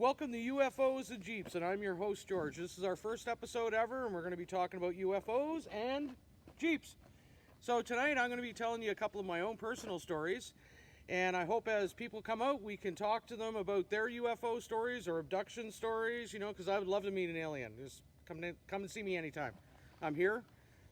Welcome to UFOs and Jeeps, and I'm your host, George. This is our first episode ever, and we're going to be talking about UFOs and Jeeps. So tonight I'm going to be telling you a couple of my own personal stories, and I hope as people come out, we can talk to them about their UFO stories or abduction stories, because I would love to meet an alien. Just come and see me anytime. I'm here.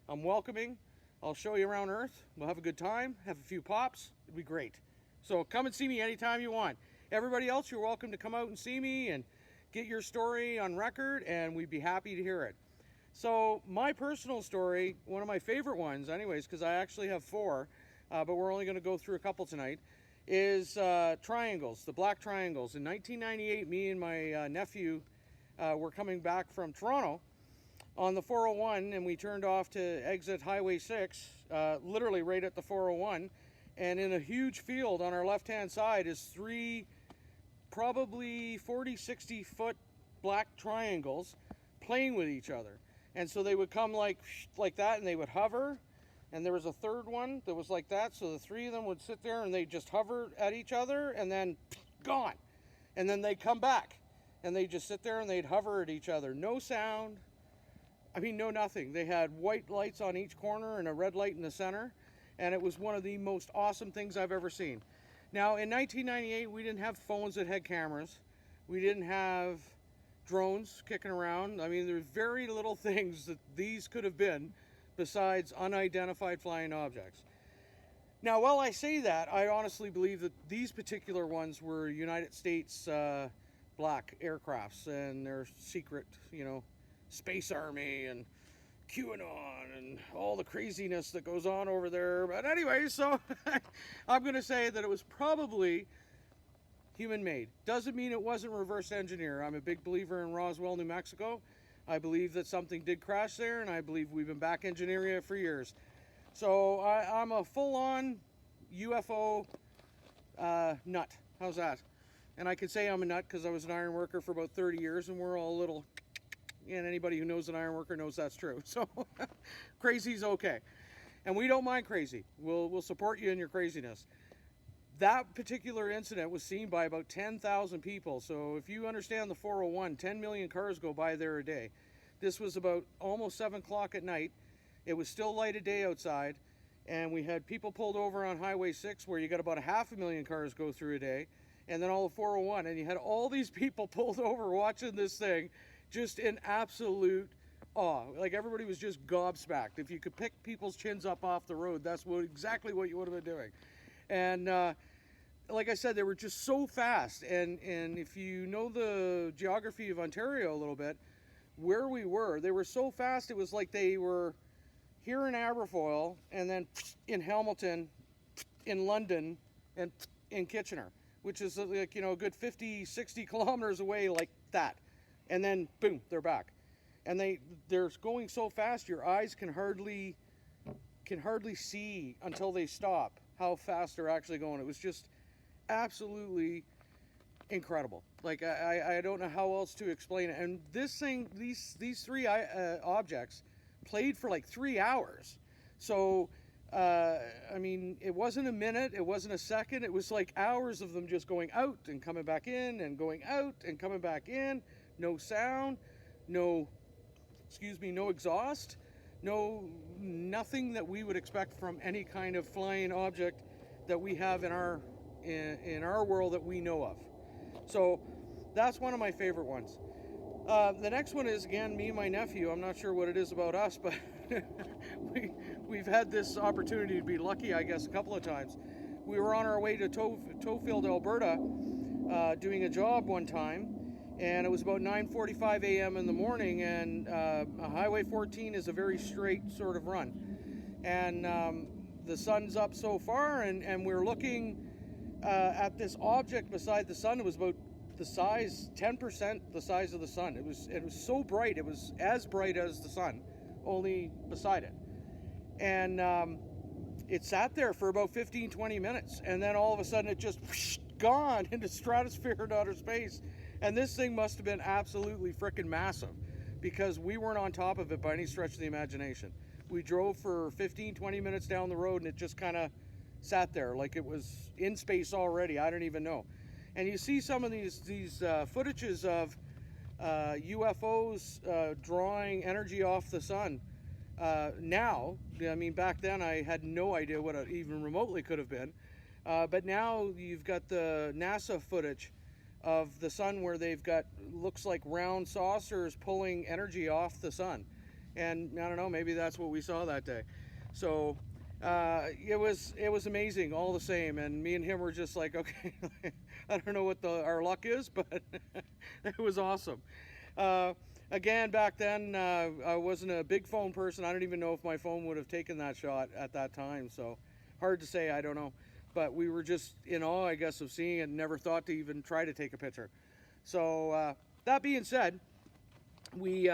I'm welcoming. I'll show you around Earth. We'll have a good time, have a few pops. It'd be great. So come and see me anytime you want. Everybody else, you're welcome to come out and see me and get your story on record, and we'd be happy to hear it. So my personal story, one of my favorite ones anyways, because I actually have four, but we're only going to go through a couple tonight, is triangles, the black triangles. In 1998, me and my nephew were coming back from Toronto on the 401, and we turned off to exit Highway 6, literally right at the 401, and in a huge field on our left-hand side is three probably 40-60 foot black triangles playing with each other. And so they would come like that, and they would hover, and there was a third one that was like that, so the three of them would sit there and they just hover at each other and then gone. And then they'd come back and they'd just sit there and they'd hover at each other. No sound, no nothing. They had white lights on each corner and a red light in the center, and it was one of the most awesome things I've ever seen. Now, in 1998, we didn't have phones that had cameras. We didn't have drones kicking around. There's very little things that these could have been besides unidentified flying objects. Now, while I say that, I honestly believe that these particular ones were United States black aircrafts and their secret, space army and QAnon and all the craziness that goes on over there. But anyway, so I'm going to say that it was probably human-made. Doesn't mean it wasn't reverse engineered. I'm a big believer in Roswell, New Mexico. I believe that something did crash there, and I believe we've been back engineering it for years. So I'm a full-on UFO nut. How's that? And I could say I'm a nut because I was an iron worker for about 30 years, and we're all a little... And anybody who knows an iron worker knows that's true. So crazy's okay. And we don't mind crazy. We'll support you in your craziness. That particular incident was seen by about 10,000 people. So if you understand the 401, 10 million cars go by there a day. This was about almost 7 o'clock at night. It was still light of day outside. And we had people pulled over on Highway 6 where you got about 500,000 cars go through a day. And then all the 401. And you had all these people pulled over watching this thing just in absolute awe. Like everybody was just gobsmacked. If you could pick people's chins up off the road, that's exactly what you would have been doing. And like I said, they were just so fast. And if you know the geography of Ontario a little bit, where we were, they were so fast, it was like they were here in Aberfoyle and then in Hamilton, in London, and in Kitchener, which is like, a good 50, 60 kilometers away like that. And then, boom, they're back. And they're going so fast, your eyes can hardly see until they stop how fast they're actually going. It was just absolutely incredible. Like, I don't know how else to explain it. And this thing, these three objects played for like 3 hours. So, it wasn't a minute, it wasn't a second, it was like hours of them just going out and coming back in and going out and coming back in. No sound, no exhaust, nothing that we would expect from any kind of flying object that we have in our world that we know of. So that's one of my favorite ones. The next one is, again, me and my nephew. I'm not sure what it is about us, but we've had this opportunity to be lucky, I guess, a couple of times. We were on our way to Tofield, Alberta, doing a job one time. And it was about 9:45 a.m. in the morning, and Highway 14 is a very straight sort of run. And the sun's up so far, and we're looking at this object beside the sun. It was about the size, 10% the size of the sun. It was so bright. It was as bright as the sun, only beside it. And it sat there for about 15, 20 minutes, and then all of a sudden it just gone into stratosphere and outer space. And this thing must have been absolutely freaking massive because we weren't on top of it by any stretch of the imagination. We drove for 15, 20 minutes down the road, and it just kind of sat there like it was in space already. I don't even know. And you see some of these footages of UFOs drawing energy off the sun. Now, I mean, back then I had no idea what it even remotely could have been. But now you've got the NASA footage of the sun where they've got, looks like round saucers pulling energy off the sun. And I don't know, maybe that's what we saw that day. So it was amazing all the same. And me and him were just like, okay, I don't know what our luck is, but it was awesome. Again, back then, I wasn't a big phone person. I don't even know if my phone would have taken that shot at that time. So hard to say, I don't know. But we were just in awe, I guess, of seeing it and never thought to even try to take a picture. So that being said, we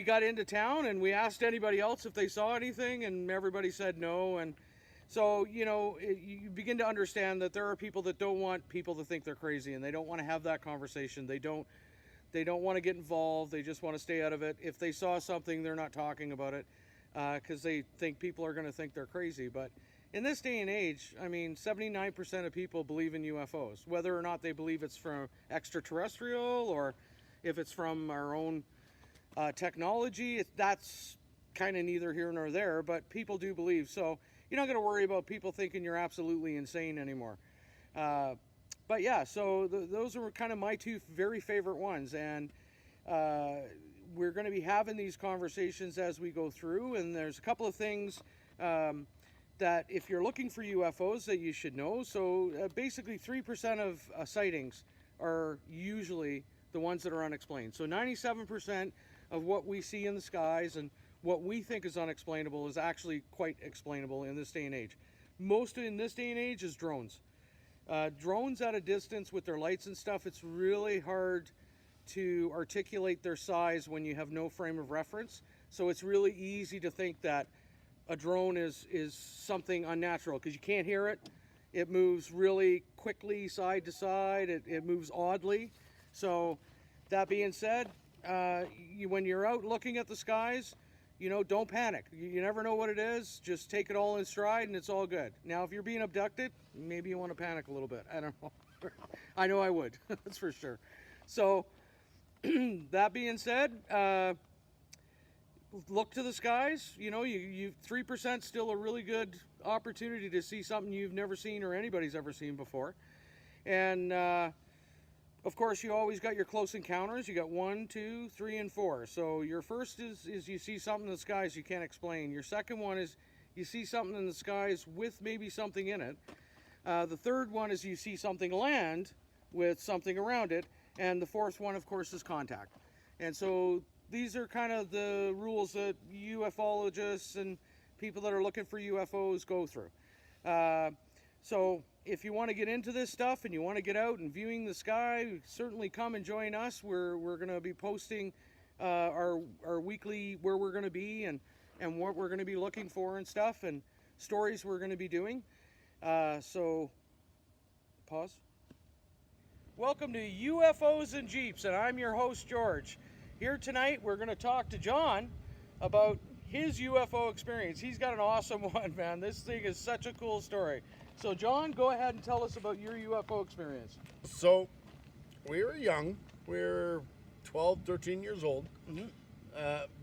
got into town and we asked anybody else if they saw anything, and everybody said no. And so, you know, you begin to understand that there are people that don't want people to think they're crazy, and they don't want to have that conversation. They don't want to get involved. They just want to stay out of it. If they saw something, they're not talking about it because they think people are going to think they're crazy. But in this day and age, I mean, 79% of people believe in UFOs, whether or not they believe it's from extraterrestrial or if it's from our own technology. That's kind of neither here nor there, but people do believe. So you're not going to worry about people thinking you're absolutely insane anymore. But yeah, so those are kind of my two very favorite ones. And we're going to be having these conversations as we go through. And there's a couple of things that if you're looking for UFOs that you should know. So basically 3% of sightings are usually the ones that are unexplained. So 97% of what we see in the skies and what we think is unexplainable is actually quite explainable in this day and age. Most in this day and age is drones. Drones at a distance with their lights and stuff, it's really hard to articulate their size when you have no frame of reference. So it's really easy to think that a drone is something unnatural because you can't hear it. It moves really quickly side to side. It moves oddly. So that being said, when you're out looking at the skies, you know, don't panic. You never know what it is. Just take it all in stride and it's all good. Now, if you're being abducted, maybe you want to panic a little bit. I don't know. I know I would. That's for sure. So that being said, look to the skies. You know, you 3% still a really good opportunity to see something you've never seen or anybody's ever seen before. And of course, you always got your close encounters. You got 1, 2, 3, and 4. So your first is you see something in the skies you can't explain. Your second one is you see something in the skies with maybe something in it. The third one is you see something land with something around it. And the fourth one, of course, is contact. And so these are kind of the rules that ufologists and people that are looking for UFOs go through. So if you want to get into this stuff and you want to get out and viewing the sky, certainly come and join us. We're going to be posting our weekly where we're going to be and what we're going to be looking for and stuff and stories we're going to be doing. So pause. Welcome to UFOs and Jeeps, and I'm your host, George. Here tonight, we're going to talk to John about his UFO experience. He's got an awesome one, man. This thing is such a cool story. So, John, go ahead and tell us about your UFO experience. So, we were young. We were 12, 13 years old. Mm-hmm.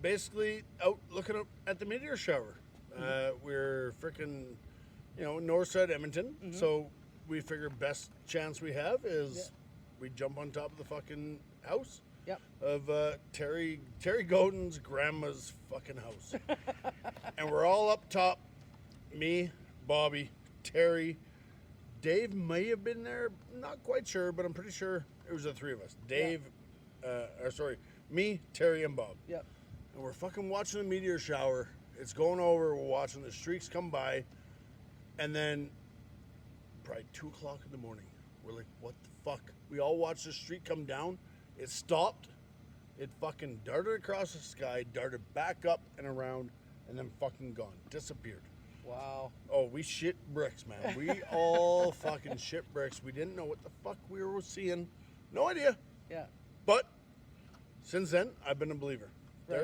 Basically, out looking up at the meteor shower. Mm-hmm. We're freaking, north side Edmonton. Mm-hmm. So, we figure best chance we have is we jump on top of the fucking house. Yep. Of Terry Godin's grandma's fucking house. And we're all up top. Me, Bobby, Terry, Dave may have been there. Not quite sure, but I'm pretty sure it was the three of us. Dave, me, Terry, and Bob. Yep. And we're fucking watching the meteor shower. It's going over. We're watching the streaks come by. And then probably 2 o'clock in the morning, we're like, what the fuck? We all watched the streak come down. It stopped. It fucking darted across the sky, darted back up and around, and then fucking gone. Disappeared. Wow. Oh, we shit bricks, man. We all fucking shit bricks. We didn't know what the fuck we were seeing. No idea. Yeah. But since then, I've been a believer. Right.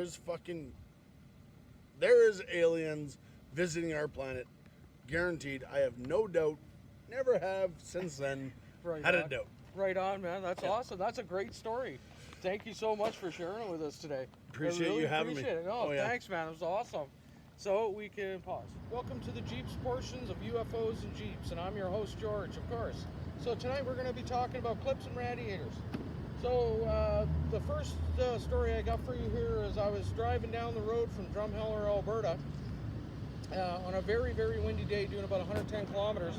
There is aliens visiting our planet. Guaranteed. I have no doubt. Never have since then. Right Had a on. doubt. Right on, man. That's awesome. That's a great story. Thank you so much for sharing it with us today. Appreciate I really you having me. appreciate it. Oh, yeah. thanks, man. It was awesome. So we can pause. Welcome to the Jeeps portions of UFOs and Jeeps, and I'm your host, George, of course. So tonight we're going to be talking about clips and radiators. So the first story I got for you here is I was driving down the road from Drumheller, Alberta, on a very, very windy day, doing about 110 kilometers.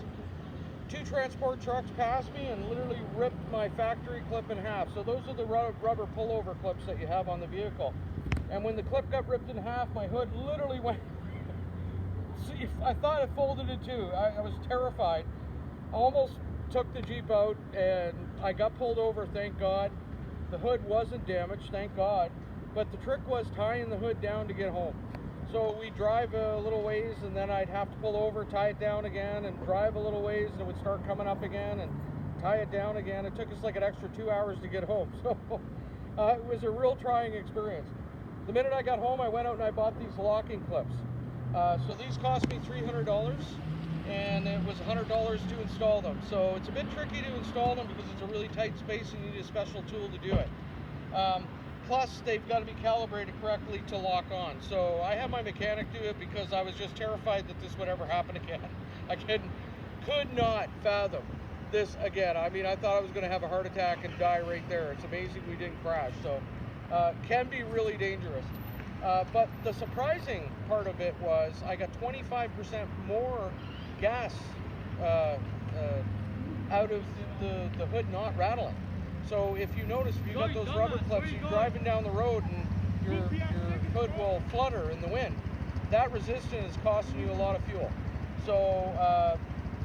Two transport trucks passed me and literally ripped my factory clip in half. So those are the rubber pullover clips that you have on the vehicle. And when the clip got ripped in half, my hood literally went. See, I thought it folded in two. I was terrified. I almost took the Jeep out and I got pulled over, thank God. The hood wasn't damaged, thank God. But the trick was tying the hood down to get home. So we drive a little ways and then I'd have to pull over, tie it down again, and drive a little ways, and it would start coming up again and tie it down again. It took us like an extra 2 hours to get home. So it was a real trying experience. The minute I got home, I went out and I bought these locking clips. So these cost me $300, and it was $100 to install them. So it's a bit tricky to install them because it's a really tight space and you need a special tool to do it. Plus, they've got to be calibrated correctly to lock on. So I had my mechanic do it because I was just terrified that this would ever happen again. I could not fathom this again. I mean, I thought I was going to have a heart attack and die right there. It's amazing we didn't crash. So can be really dangerous. But the surprising part of it was I got 25% more gas out of the hood not rattling. So if you notice, if you got those rubber clips, you're driving down the road and your hood will flutter in the wind. That resistance is costing you a lot of fuel. So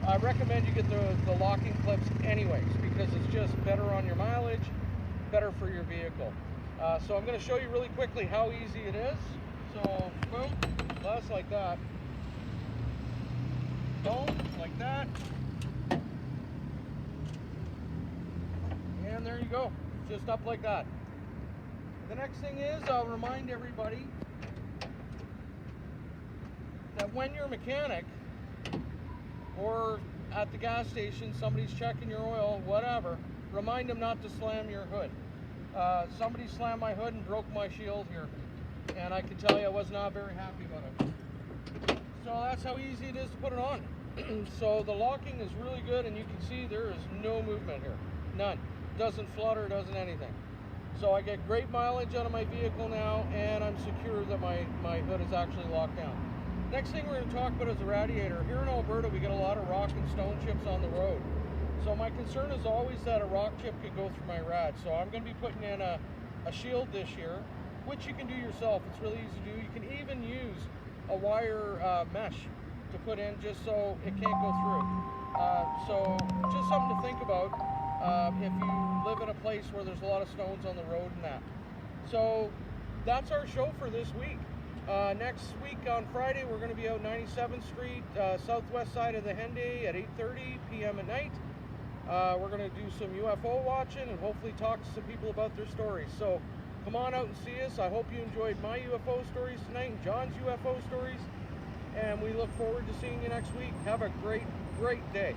I recommend you get the locking clips anyways, because it's just better on your mileage, better for your vehicle. So I'm going to show you really quickly how easy it is. So boom, that's like that. Boom, like that. And there you go, just up like that. The next thing is, I'll remind everybody that when you're a mechanic or at the gas station, somebody's checking your oil, whatever, remind them not to slam your hood. Somebody slammed my hood and broke my shield here, and I can tell you I was not very happy about it. So that's how easy it is to put it on. So the locking is really good, and you can see there is no movement here, none. Doesn't flutter, doesn't anything. So I get great mileage out of my vehicle now, and I'm secure that my hood is actually locked down. Next thing we're going to talk about is the radiator. Here in Alberta, we get a lot of rock and stone chips on the road. So my concern is always that a rock chip could go through my rad. So I'm going to be putting in a shield this year, which you can do yourself. It's really easy to do. You can even use a wire mesh to put in just so it can't go through. So just something to think about. If you live in a place where there's a lot of stones on the road and that. So that's our show for this week. Next week on Friday, we're going to be out 97th Street, southwest side of the Henday at 8:30 p.m. at night. We're going to do some UFO watching and hopefully talk to some people about their stories. So come on out and see us. I hope you enjoyed my UFO stories tonight and John's UFO stories. And we look forward to seeing you next week. Have a great, great day.